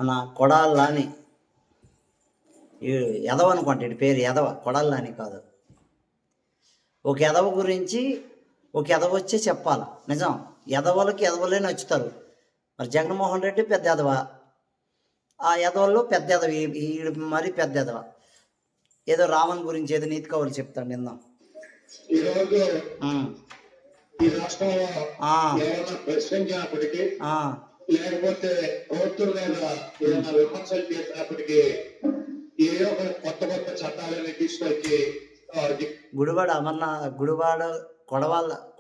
మన కొడాలని ఎదవ అనుకోండి, ఇటు పేరు ఎదవ, కొడాలని కాదు. ఒక ఎదవ గురించి ఒక ఎదవ వచ్చే చెప్పాలి. నిజం, ఎదవలకి ఎదవలే నచ్చుతారు. మరి జగన్మోహన్ రెడ్డి పెద్ద ఎదవ, ఆ ఎదవల్లో పెద్ద ఎదవ, ఈ మరీ పెద్ద ఎదవ. ఏదో రావణ్ గురించి ఏదో నీతి కవులు చెప్తాడు నిందాం. లేకపోతే ప్రభుత్వం మీద ఏదైనా విమర్శలు చేసినప్పటికీ ఏదో కొత్త కొత్త చట్టాలని తీసుకొచ్చి గుడివాడ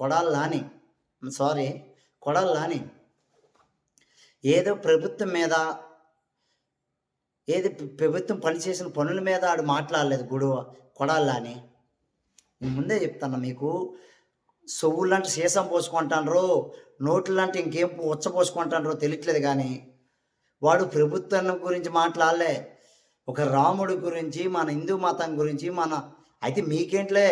కొడాలని ఏదో ప్రభుత్వం మీద, ఏది ప్రభుత్వం పనిచేసిన పనుల మీద ఆడు మాట్లాడలేదు. కొడాలని ముందే చెప్తాను మీకు, సొవ్వులంటే సీసం పోసుకుంటాన్రో, నోట్లంటే ఇంకేం ఉచ్చ పోసుకుంటాన్రో తెలియట్లేదు. కానీ వాడు ప్రభుత్వం గురించి మాట్లాడలే, ఒక రాముడి గురించి, మన హిందూ మతం గురించి. అయితే మీకేంట్లే,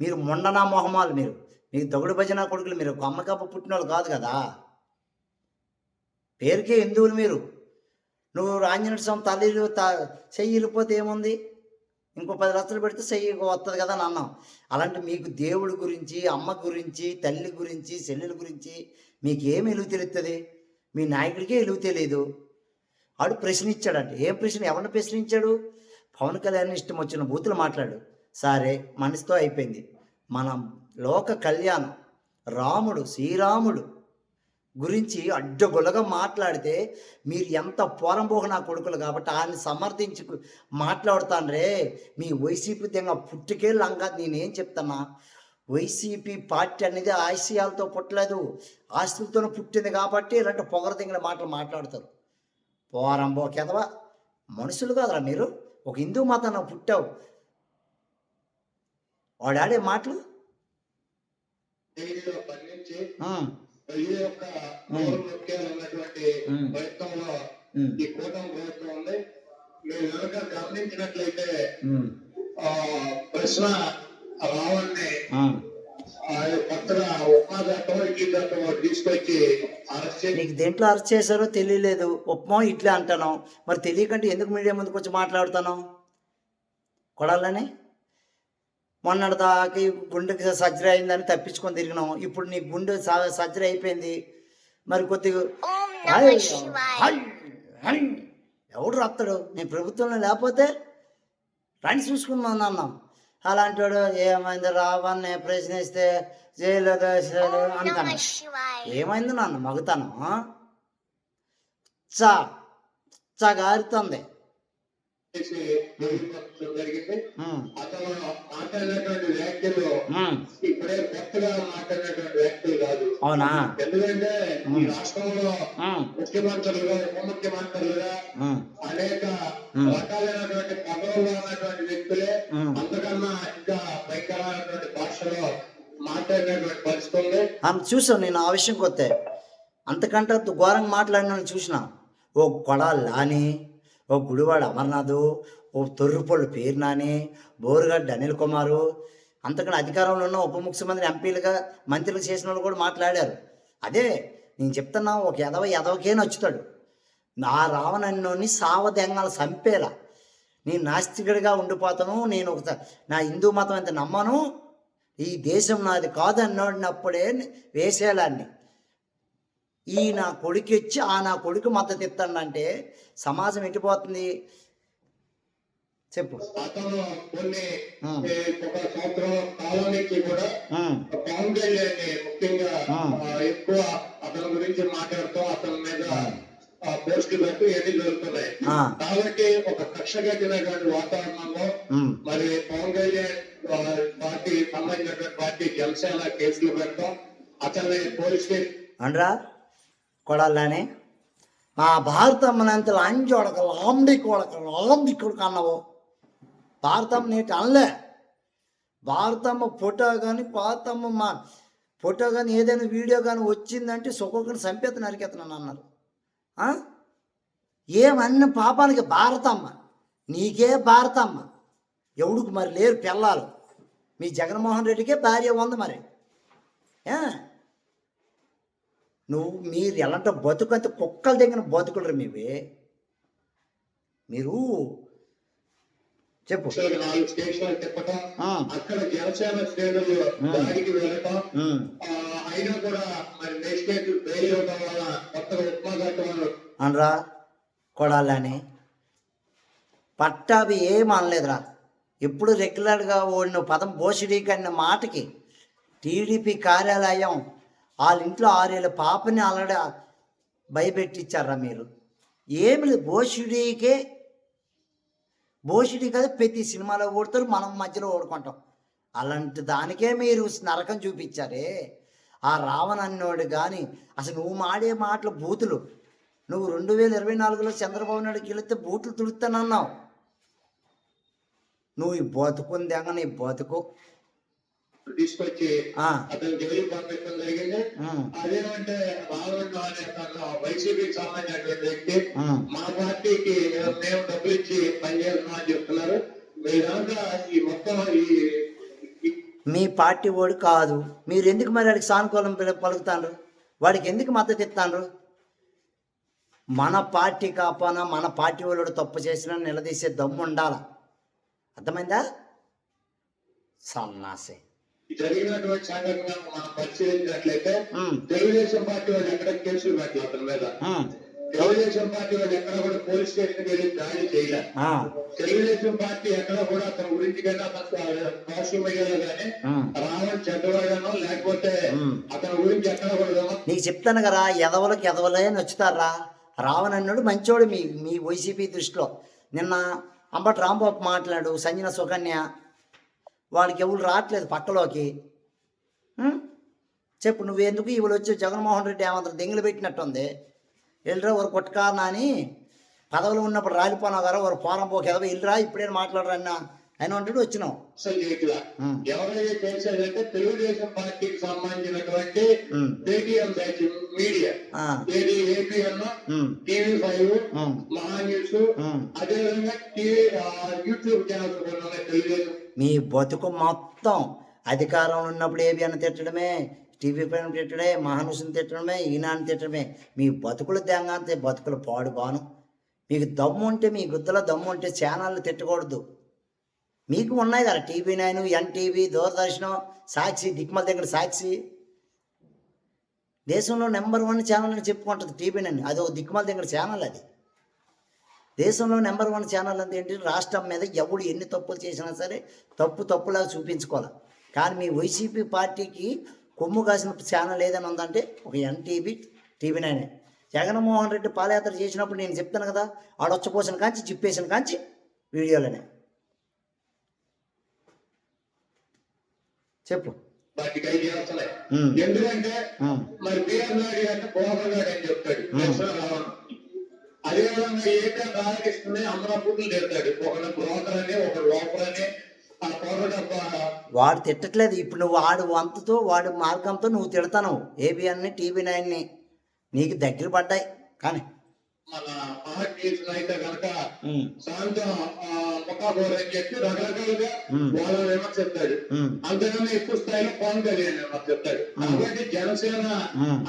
మీరు మొండనా మొహమాలు, మీకు దొగడు భజన కొడుకులు, మీరు అమ్మకప్ప పుట్టిన వాళ్ళు కాదు కదా, పేరుకే హిందువులు మీరు. నువ్వు ఆంజనేయ స్వామి తల్లి చెయ్యి వెళ్ళిపోతే ఏముంది, ఇంకో 10 లక్షలు పెడితే చెయ్యి వస్తుంది కదా అని అన్నాం. అలాంటి మీకు దేవుడి గురించి, అమ్మ గురించి, తల్లి గురించి, చెల్లెల గురించి మీకేం ఎలుగు తెలుస్తుంది? మీ నాయకుడికే ఎలుగు తెలియదు. ఆడు ప్రశ్నించాడంటే ఏం ప్రశ్న, ఎవరిని ప్రశ్నించాడు? పవన్ కళ్యాణ్ ఇష్టం వచ్చిన బూతులు మాట్లాడు. సరే, మనసుతో అయిపోయింది. మన లోక కళ్యాణం రాముడు, శ్రీరాముడు గురించి అడ్డగొలగా మాట్లాడితే మీరు ఎంత పోరంబోక నా కొడుకులు కాబట్టి ఆయన సమర్థించి మాట్లాడుతాన్రే. మీ వైసీపీ తెంగ పుట్టుకే లంగా. నేనేం చెప్తున్నా, వైసీపీ పార్టీ అనేది ఆశయాలతో పుట్టలేదు, ఆస్తులతోనే పుట్టింది కాబట్టి ఇలాంటి పొగరు తెంగిన మాటలు మాట్లాడతారు. పోరంబోకెదవా, మనుషులు కాదురా మీరు. ఒక హిందూ మతాన్ని పుట్టావు, వాడాడే మాటలు గమనించినట్లయితే ప్రశ్న రావణ్ణి తీసుకొచ్చి నీకు దేంట్లో అరెస్ట్ చేశారో తెలియలేదు, ఉప్మా ఇట్లే అంటాను. మరి తెలియకంటే ఎందుకు మీడియా ముందుకు వచ్చి మాట్లాడుతాను? కొడాలని మొన్నటి దాకా గుండెకి సర్జరీ అయిందని తప్పించుకొని తిరిగినాం. ఇప్పుడు నీ గుండె సర్జరీ అయిపోయింది. మరి కొద్దిగా ఎవడు రాస్తాడు? నేను ప్రభుత్వంలో లేకపోతే రండి చూసుకున్నాను అన్నాం. అలాంటి వాడు ఏమైంది రావని ప్రశ్నిస్తే చేయలేదు అంటాను. ఏమైంది నాన్న మగతనం గారుతుంది. అతను మాట్లాడినటువంటి వ్యాఖ్యలు ఇప్పుడే కొత్తగా మాట్లాడినటువంటి వ్యాఖ్యలు కాదు. అవునా? ఎందుకంటే ఈ రాష్ట్రంలో ముఖ్యమంత్రులుగా, ఉప ముఖ్యమంత్రులుగా అనేక రకాలైనటువంటి పదవుల్లో ఉన్నటువంటి వ్యక్తులే అంతకన్నా ఇంకా భయంకరమైనటువంటి భాషలో మాట్లాడినటువంటి పరిస్థితి ఉంది. చూసాను నేను ఆ విషయం కొత్త. అంతకంటే ఘోరంగా మాట్లాడిన చూసిన. ఓ కొడాలని, ఓ గుడివాడ అమర్నాథ్, ఓ తొర్రుపొళ్ళు పేరు నాని, బోరుగడ్డ అనిల్ కుమారు, అంతకన్నా అధికారంలో ఉన్న ఉప ముఖ్యమంత్రి, ఎంపీలుగా, మంత్రులు చేసిన వాళ్ళు కూడా మాట్లాడారు. అదే నేను చెప్తున్నా, ఒక ఎదవకే నచ్చుతాడు. నా రావణన్నోని సావదెంగాలు చంపేలా. నేను నాస్తికుడిగా ఉండిపోతాను, నేను నా హిందూ మతం అంత నమ్మను, ఈ దేశం నాది కాదు అన్నప్పుడే వేసేయాలని. ఈ నా కొడుకు ఇచ్చి ఆ నా కొడుకు మద్దతు ఇస్తాడంటే సమాజం ఎట్టిపోతుంది చెప్పు. అతను కొన్ని ఒక సంవత్సరం కాలం నుంచి కూడా పవన్ కళ్యాణ్ ముఖ్యంగా ఎక్కువ అతని గురించి మాట్లాడుతూ అతని మీద పోస్టులు పెట్టు ఎన్ని జరుగుతున్నాయి. కాబట్టి ఒక కక్ష కట్టినటువంటి వాతావరణంలో మరి పవన్ కళ్యాణ్ పార్టీ సంబంధించినటువంటి పార్టీ జనసేన కేసులు పెడతాం, అతన్ని పోలీస్ అనరా కొడాలని. మా భారతమ్మనంత లంచి కొడక లాంబడి కొడుకు అన్నావు. భారతమ్మ నేటి అనలే. భారతమ్మ ఫోటో కానీ, భారతమ్మ మా ఫోటో కానీ, ఏదైనా వీడియో కానీ వచ్చిందంటే సుఖోకని సంపేత నరికెత్తనని అన్నారు. ఏమన్న పాపానికి భారతమ్మ, నీకే భారతమ్మ, ఎవడికి మరి లేరు పిల్లలు. మీ జగన్మోహన్ రెడ్డికే భార్య ఉంది మరి. మీరు ఎలాంటి బతుకంత కుక్కలు దగ్గర బతుకులరు మీవి. మీరు చెప్పు. 4 స్టేషన్లు తిప్పటం, ఆ, అక్కడ జనసేన శ్రేణులు దాడికి వెళ్ళటం, ఉమ్, అయినా కూడా మరి మేజిస్ట్రేట్ బెయిల్ ఇవ్వడం వల్ల కొత్తగా ఉప్మా కట్టడం అనరా కొడాలని పట్టాభి ఏం అనలేదురా. ఎప్పుడు రెగ్యులర్గా ఓడిన పదం బోసిడీకి అన్న మాటకి టీడీపీ కార్యాలయం వాళ్ళ ఇంట్లో 6 ఏళ్ళ పాపని ఆల్రెడీ భయపెట్టించారా మీరు. ఏమి లేదు, బోసిడీ కదా ప్రతి సినిమాలో ఓడతారు, మనం మధ్యలో ఓడుకుంటాం. అలాంటి దానికే మీరు నరకం చూపించారే. ఆ రావణ్ అన్నోడు కానీ అసలు నువ్వు మాడే మాటలు బూతులు. నువ్వు 2024లో చంద్రబాబు నాయుడుకి వెళితే బూట్లు తుడుతానన్నావు. నువ్వు ఈ బతుకుంది నీ బతుకు. తీసుకొచ్చి ఆ, అతను జైలు పంపించడం జరిగింది. ఉమ్, అదేమంటే రావణ్ అనే అతను వైసీపీకి సంబంధించినటువంటి వ్యక్తి ఉమ్. మా పార్టీకి మేము డబ్బులు ఇచ్చి పనిచేస్తున్నాం అని చెప్తున్నారు. మీరంతా ఈ మొత్తం మీ పార్టీ వాడు కాదు. మీరు ఎందుకు మరి వాడికి సానుకూలం పలుకుతాండ్రు? వాడికి ఎందుకు మద్దతు ఇస్తాండ్రు? మన పార్టీ కాపాన మన పార్టీ వాళ్ళు తప్పు చేసినా నిలదీసే దమ్ము ఉండాల. అర్థమైందా? సన్నాసే. జరిగినటువంటి సంఘటన మనం పరిశీలించినట్లయితే ఉమ్, తెలుగుదేశం పార్టీ వాళ్ళు ఎక్కడ కేసులు పెట్టాలి అతని మీద. ఉమ్, తెలుగుదేశం పార్టీ వాళ్ళు ఎక్కడ కూడా పోలీస్ స్టేషన్ వెళ్ళి దాడి చేయలే. ఆ, తెలుగుదేశం పార్టీ ఎక్కడ కూడా అతని గురించి కానీ అతను సోషల్ మీడియాలో కానీ ఉమ్, రావణ్ చెడ్డవాడనో లేకపోతే ఉమ్. అతని గురించి ఎక్కడ కూడా నీకు చెప్తాను కదా, ఎదవలకి ఎదవలే నచ్చుతారా. రావణ్ అన్నాడు మంచోడు మీ మీ వైసీపీ దృష్టిలో. నిన్న అంబటి రాంబాబు మాట్లాడు, సంజన సుకన్య, వాళ్ళకి ఎవరు రావట్లేదు పక్కలోకి. చెప్పు, నువ్వెందుకు ఇవాళ వచ్చి జగన్మోహన్ రెడ్డి ఏమంత దెంగులు పెట్టినట్టుంది. వెళ్ళరా ఒక కొట్టుకారనా అని పదవులు ఉన్నప్పుడు రాలిపోనావు కదా, ఒక పోరం పోక ఎదవ వెళ్ళరా ఇప్పుడేం మాట్లాడరన్నా ఆయన అంటాడు వచ్చినావు. అసలు చేయట్లా. ఎవరైతే చేశారంటే తెలుగుదేశం పార్టీకి సంబంధించినటువంటి పేటీఎం బ్యాచ్ మీడియా, ఏది ఏపీఎన్, TV5, మహా న్యూస్, అదేవిధంగా యూట్యూబ్ ఛానల్స్ కూడా ఉన్నాయి తెలుగుదేశం. మీ బతుకు మొత్తం అధికారంలో ఉన్నప్పుడు ఏబిఎన్ తిట్టడమే, టీవీ పైన తిట్టడమే, మహానుషుని తిట్టడమే, ఈనాన్ని తిట్టడమే. మీ బతుకులు తెంగంతే బతుకులు పాడు బాను. మీకు దమ్ము ఉంటే, మీ గుద్దలో దమ్ము ఉంటే ఛానళ్ళు తిట్టకూడదు. మీకు ఉన్నాయి కదా TV9, NTV, దూరదర్శనం, సాక్షి, దిక్మల దగ్గర సాక్షి. దేశంలో నెంబర్ 1 ఛానల్ అని చెప్పుకుంటుంది TV9. అది ఒక దిక్మల దగ్గర ఛానల్. అది దేశంలో నెంబర్ 1 ఛానల్ అంటే ఏంటి? రాష్ట్రం మీద ఎవడు ఎన్ని తప్పులు చేసినా సరే తప్పులాగా చూపించుకోవాలి. కానీ మీ వైసీపీ పార్టీకి కొమ్ము కాసిన ఛానల్ ఏదైనా ఉందంటే ఒక NTV, TV9. జగన్మోహన్ రెడ్డి పాదయాత్ర చేసినప్పుడు నేను చెప్తాను కదా, ఆడొచ్చపోసిన కాంచి జిప్పేసిన కాంచి వీడియోలోనే చెప్పు. వాటికి ఐడియా వస్తున్నాయి. ఎందుకంటే మరి బిఆర్ నాయుడు అంటే బ్రోకర్ గారు అని చెప్తాడు. అదేవిధంగా ఏపీ రాధాకృష్ణ అమరాపూర్లు తిడతాడు. ఒకడు బ్రోకర్ అని, ఒక లోపర్ అని. ఆ పొరడ వాడు తిట్టట్లేదు. ఇప్పుడు నువ్వు వాడు వంతుతో వాడి మార్గంతో నువ్వు తిడతావు ఏబిఎన్ని, TV9ని. నీకు దగ్గర పడ్డాయి. కానీ మన మహాటీస్ అయితే కనుక సాయంత్రం మొక్కాబోర్ అని చెప్పి రకరకాలుగా వాళ్ళ విమర్శిస్తాడు. అంతకన్నా ఎక్కువ స్థాయిలో పవన్ కళ్యాణ్ చెప్తాడు. కాబట్టి జనసేన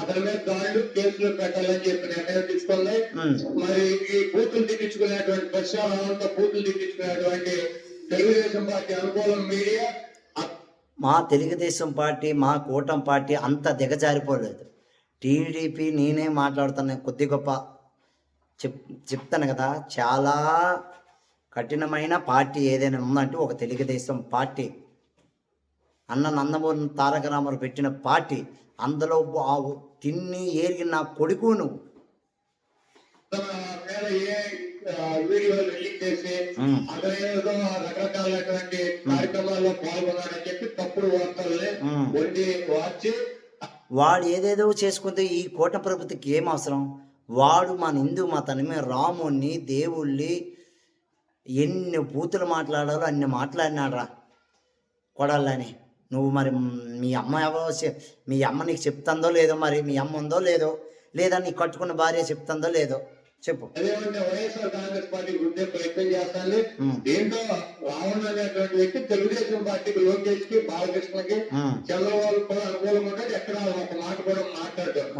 అతని మీద దాడులు, కేసులు పెట్టాలని చెప్పి నిర్ణయం తీసుకుంది. మరి ఈ బూతులు తిట్టించుకునేటువంటి ప్రశ్నలంతా బూతులు తిట్టించుకునేటువంటి తెలుగుదేశం పార్టీ అనుకూలం మీడియా, మా తెలుగుదేశం పార్టీ, మా కూటమి పార్టీ అంత దిగజారిపోలేదు. టీడీపీ నేనే మాట్లాడుతున్నాను కొద్ది గొప్ప చెప్తాను కదా. చాలా కఠినమైన పార్టీ ఏదైనా ఉందంటే ఒక తెలుగుదేశం పార్టీ. అన్న నందమూరి తారక రామారావు పెట్టిన పార్టీ. అందులో తిన్ని ఏరిగిన నా కొడుకు నువ్వు. వీడియోలు రిలీజ్ చేసి అతనేదో రకరకాలైనటువంటి కార్యక్రమాల్లో పాల్గొన్నాడని చెప్పి తప్పుడు వార్తల్ని వండి వార్చి వాడు ఏదేదో చేసుకుంటే ఈ కూటమి ప్రభుత్వకి ఏం అవసరం? వాడు మన హిందూ మతాన్ని, రాముణ్ణి, దేవుళ్ళని ఎన్ని బూతులు మాట్లాడాలో అన్ని మాట్లాడినాడ్రా కొడాలని. నువ్వు మరి మీ అమ్మ నీకు చెప్తుందో లేదో, మరి మీ అమ్మ ఉందో లేదో, లేదా నీ కట్టుకున్న భార్య చెప్తుందో లేదో చెప్పు. అదేమంటే వైఎస్ఆర్ కాంగ్రెస్ పార్టీ గుర్తే ప్రయత్నం చేస్తాను. దీంట్లో రావణ్ అనేటువంటి వ్యక్తి తెలుగుదేశం పార్టీకి, లోకేష్ కి, బాలకృష్ణకి, చంద్రబాబు కూడా అనుకూలంగా ఉంటాడు. ఎక్కడ ఒక మాట కూడా మాట్లాడతారు.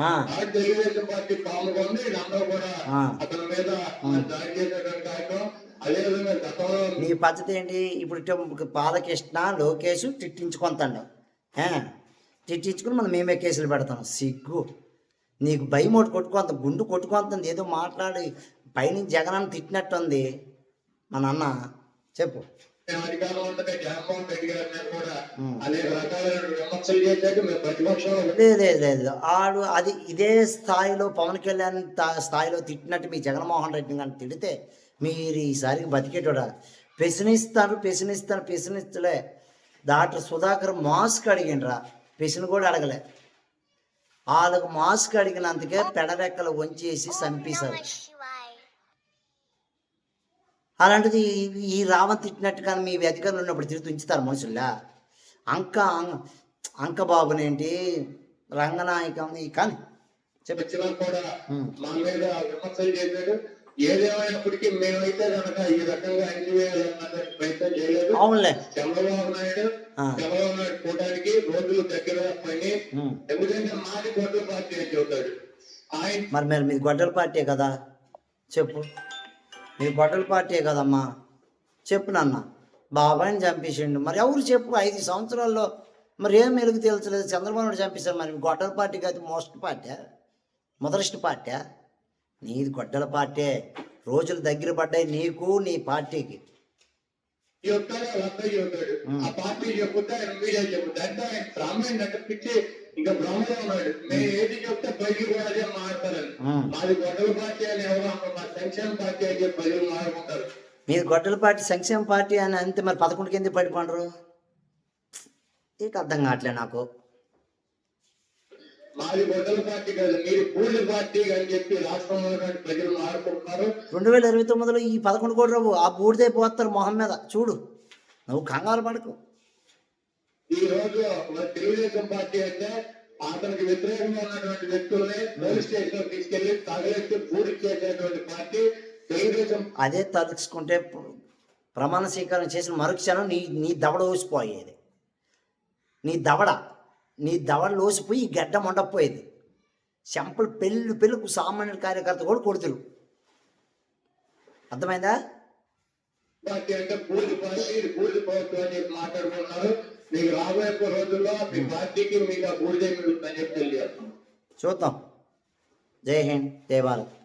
తెలుగుదేశం పార్టీ కాముగా ఉంది. వీళ్ళందరూ కూడా అతని మీద దాడి చేసేటువంటి కార్యక్రమం. అదేవిధంగా గతంలో నీ పద్ధతి ఏంటి? ఇప్పుడు బాలకృష్ణ లోకేష్ తిట్టించుకుంటాడు, తిట్టించుకుని మనం మేమే కేసులు పెడతాం. సిగ్గు నీకు భయం ఒకటి కొట్టుకుంత గుండు కొట్టుకుంటుంది. ఏదో మాట్లాడి పైనుంచి జగనాన్ని తిట్టినట్టుంది మా నాన్న. చెప్పు. మేము అధికారంలో ఉండగా జగన్మోహన్ రెడ్డి గారి మీద కూడా అనేక రకాలైన విమర్శలు చేశాక మేము ప్రతిపక్షంలో లేదు ఆడు అది ఇదే స్థాయిలో పవన్ కళ్యాణ్ స్థాయిలో తిట్టినట్టు మీ జగన్మోహన్ రెడ్డి గారిని తిడితే మీరు ఈసారికి బతికేటోడా? పెసినిస్తలే. డాక్టర్ సుధాకర్ మాస్క్ అడిగినరా, పెసిని కూడా అడగలే. వాళ్ళకు మాస్క్ అడిగినందుకే పెడరెక్కలు వంచేసి చంపేశారు. అలాంటిది ఈ రావణ్ తిట్టినట్టు కానీ మీ అధికారులు ఉన్నప్పుడు తిరిగి ఉంచుతారు మనుషుల్లా? అంక బాబునేంటి రంగనాయకం కానీ వచ్చినా కూడా మా మీద విమర్శలు చేశాడు. ఏదేమైనప్పటికీ మేమైతే కనుక ఈ రకంగా అణిచివేయాలన్న ప్రయత్నం చేయలేదు. అవునులే. చంద్రబాబు నాయుడు కూటానికి రోజులు దగ్గర పని. ఎందుకంటే మాది గొడ్డల పార్టీ అని చెబుతాడు ఆయన. మరి మీది గొడ్డల పార్టీ కదా, చెప్పు. మీ గొడ్డల పార్టీ కదమ్మా, చెప్పు నాన్న. బాబాయిని చంపేసిండు, మరి ఎవరు చెప్పు? 5 సంవత్సరాల్లో మరి ఏం మెలుగు తేల్చలేదు. చంద్రబాబు నాయుడు చంపేశారు. మరి గొడ్డల పార్టీ కాదు మోస్ట్ పార్టీ, మొదటి పార్టీ. నీది గొడ్డల పార్టీ. రోజులు దగ్గర పడ్డాయి నీకు నీ పార్టీకి. చెప్తాడు ఆ పార్టీ చెప్పుతా మీడియా చెప్పుతా అంటే ఆయన బ్రాహ్మణ్ అంటే పిచ్చి ఇంకా బ్రాహ్మణ ఉన్నాడు. మేము ఏది చెప్తే ప్రజలు కూడా అదే మాట్లాడతారని. మాది గొడ్డల పార్టీ అని ఎవరు మా సంక్షేమ పార్టీ అని చెప్పి ప్రజలు మాట్లాడుకుంటారు. మీరు గొడ్డల పార్టీ సంక్షేమ పార్టీ అని అంతే, మరి 11 కింద పడిపోండ్రు. ఇక అర్థం కావట్లే నాకు. మాది గొడ్డల పార్టీ కాదు, మీరు పూర్తి పార్టీ అని చెప్పి రాష్ట్రంలో ప్రజలు మాట్లాడుకుంటున్నారు. 2029లో ఈ 11 కోట్ల రూపాయలు ఆ బూడిదే పోతారు మొహం మీద. చూడు, నువ్వు కంగారు పడకు. ఈ రోజు తెలుగుదేశం పార్టీ అంటే అతనికి వ్యతిరేకంగా ఉన్నటువంటి వ్యక్తుల్ని పోలీస్ స్టేషన్ తీసుకెళ్లి తగలెత్తి పూర్తి చేసేటువంటి పార్టీ తెలుగుదేశం. అదే తలుచుకుంటే ప్రమాణ స్వీకారం చేసిన మరుక్షణం నీ దవడ ఊసిపోయేది. నీ దవడ లోసిపోయి ఈ గడ్డ మండపోయేది. చెంపలు పెళ్ళుకు సామాన్య కార్యకర్త కూడా కొడుతురు. అర్థమైందా? పార్టీ అంటే పూర్తి పార్టీ పూర్తి ప్రభుత్వం అని చెప్పి మాట్లాడుకుంటున్నారు. మీకు రాబోయే రోజుల్లో మీ పార్టీకి మీకు ఆ పూర్తి మిగులుతుందని చెప్పి తెలియజేస్తున్నాం. చూద్దాం. జై హింద్, జై భారత్.